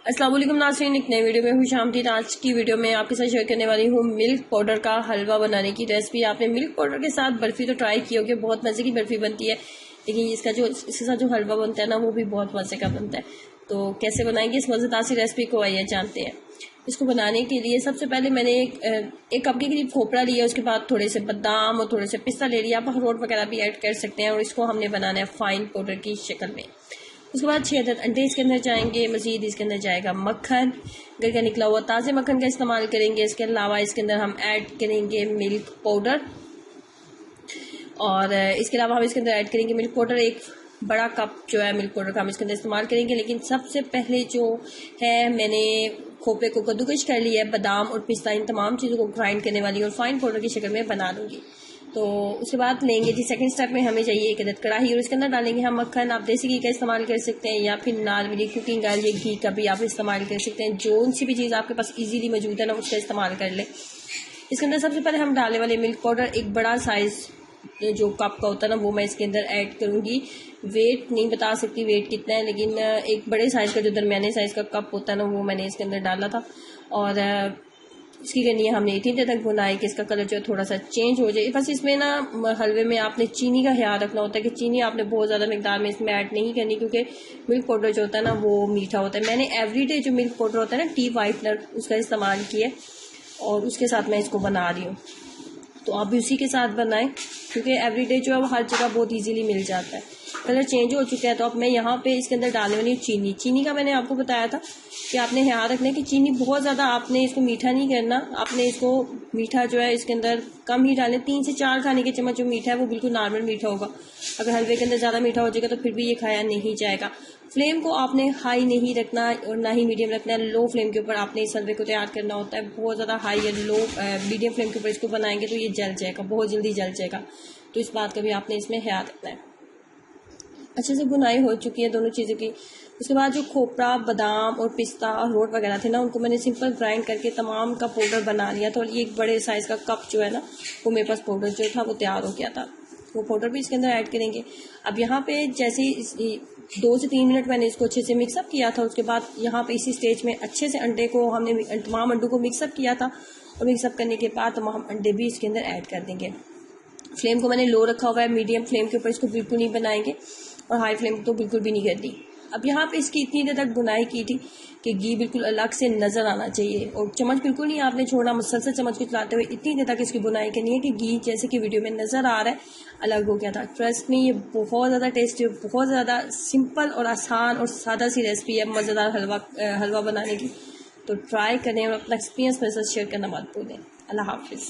अस्सलाम वालेकुम नाज़रीन, एक नई वीडियो में खुशामदीद। आज की वीडियो में आपके साथ शेयर करने वाली हूँ मिल्क पाउडर का हलवा बनाने की रेसिपी। आपने मिल्क पाउडर के साथ बर्फ़ी तो ट्राई की होगी, बहुत मज़े की बर्फ़ी बनती है, लेकिन इसके साथ जो हलवा बनता है ना, वो भी बहुत मज़े का बनता है। तो कैसे बनाएंगे इस मज़ेदार सी रेसिपी को, आइए जानते हैं। इसको बनाने के लिए सबसे पहले मैंने एक कप के करीब खोपरा लिया, उसके बाद थोड़े से बादाम और थोड़े से पिस्ता ले लिया। आप अखरोट वगैरह भी ऐड कर सकते हैं और इसको हमने बनाना है फाइन पाउडर की शक्ल में। उसके बाद 6 अदद अंडे इसके अंदर जाएंगे, मज़ीद इसके अंदर जाएगा मक्खन, घर का निकला हुआ ताज़े मक्खन का इस्तेमाल करेंगे। इसके अलावा इसके अंदर हम ऐड करेंगे मिल्क पाउडर, और इसके अलावा हम इसके अंदर ऐड करेंगे मिल्क पाउडर। एक बड़ा कप जो है मिल्क पाउडर का हम इसके अंदर इस्तेमाल करेंगे। लेकिन सबसे पहले जो है, मैंने खोपरे को कद्दूकश कर लिया है, बादाम और पिस्ता, इन तमाम चीज़ों को ग्राइंड करने वाली और फाइन पाउडर की शक्ल में बना लूँगी। तो उसके बाद लेंगे जी सेकंड स्टेप में हमें चाहिए एक अदद कढ़ाई, और इसके अंदर डालेंगे हम मक्खन। आप देसी घी का इस्तेमाल कर सकते हैं या फिर नॉर्मली कुकिंग ऑयल या घी का भी आप इस्तेमाल कर सकते हैं। जो सी भी चीज़ आपके पास इजीली मौजूद है ना, उसका इस्तेमाल कर लें। इसके अंदर सबसे पहले हम डालने वाले मिल्क पाउडर, एक बड़ा साइज़ जो कप का होता है ना, वो मैं इसके अंदर ऐड करूँगी। वेट नहीं बता सकती वेट कितना है, लेकिन एक बड़े साइज़ का जो दरमियाने साइज़ का कप होता है ना, वो मैंने इसके अंदर डाला था। और इसकी करनी है हमने इतनी देर तक भुनाई कि इसका कलर जो है थोड़ा सा चेंज हो जाए। बस इसमें ना हलवे में आपने चीनी का ख्याल रखना होता है कि चीनी आपने बहुत ज़्यादा मिकदार में इसमें ऐड नहीं करनी, क्योंकि मिल्क पाउडर जो होता है ना, वो मीठा होता है। मैंने एवरीडे जो मिल्क पाउडर होता है ना, टी वाइटनर, उसका इस्तेमाल किया और उसके साथ मैं इसको बना रही हूँ। तो आप भी उसी के साथ बनाएं, क्योंकि एवरीडे जो है वो हर जगह बहुत इजीली मिल जाता है। कलर चेंज हो चुका है, तो अब मैं यहाँ पे इसके अंदर डालने वाली हूँ चीनी। चीनी का मैंने आपको बताया था कि आपने ध्यान रखना है कि चीनी बहुत ज़्यादा आपने इसको मीठा नहीं करना। आपने इसको मीठा जो है इसके अंदर कम ही डालें। 3 से 4 खाने के चम्मच जो मीठा है वो बिल्कुल नॉर्मल मीठा होगा। अगर हलवे के अंदर ज़्यादा मीठा हो जाएगा तो फिर भी ये खाया नहीं जाएगा। फ्लेम को आपने हाई नहीं रखना और ना ही मीडियम रखना है। लो फ्लेम के ऊपर आपने इस हलवे को तैयार करना होता है। बहुत ज़्यादा हाई या लो मीडियम फ्लेम के ऊपर इसको बनाएंगे तो ये जल जाएगा, बहुत जल्दी जल जाएगा। तो इस बात का भी आपने इसमें ख्याल रखना है। अच्छे से बुनाई हो चुकी है दोनों चीज़ों की। उसके बाद जो खोपरा, बादाम और पिस्ता, अखरोट वगैरह थे ना, उनको मैंने सिंपल ग्राइंड करके तमाम का पाउडर बना लिया था। और ये एक बड़े साइज़ का कप जो है ना, वो मेरे पास पाउडर जो था वो तैयार हो गया था। वो पाउडर भी इसके अंदर ऐड करेंगे। अब यहाँ पे जैसे 2 से 3 मिनट मैंने इसको अच्छे से मिक्सअप किया था। उसके बाद यहाँ पे इसी स्टेज में अच्छे से अंडे को हमने तमाम अंडों को मिक्सअप किया था, और मिक्सअप करने के बाद तमाम अंडे भी इसके अंदर ऐड कर देंगे। फ्लेम को मैंने लो रखा हुआ है, मीडियम फ्लेम के ऊपर इसको बिल्कुल नहीं बनाएंगे और हाई फ्लेम तो बिल्कुल भी नहीं करनी। अब यहाँ पे इसकी इतनी देर तक बुनाई की थी कि घी बिल्कुल अलग से नज़र आना चाहिए, और चम्मच बिल्कुल नहीं आपने छोड़ना, मुसलसल चम्मच को चलाते हुए इतनी देर तक इसकी बुनाई करनी है कि घी जैसे कि वीडियो में नज़र आ रहा है अलग हो गया था। ट्रस्ट में ये बहुत ज़्यादा टेस्टी, बहुत ज़्यादा सिंपल और आसान और सादा सी रेसिपी है मज़ेदार हलवा बनाने की। तो ट्राई करें और अपना एक्सपीरियंस मेरे साथ शेयर करना मत भूलें। अल्लाह हाफिज़।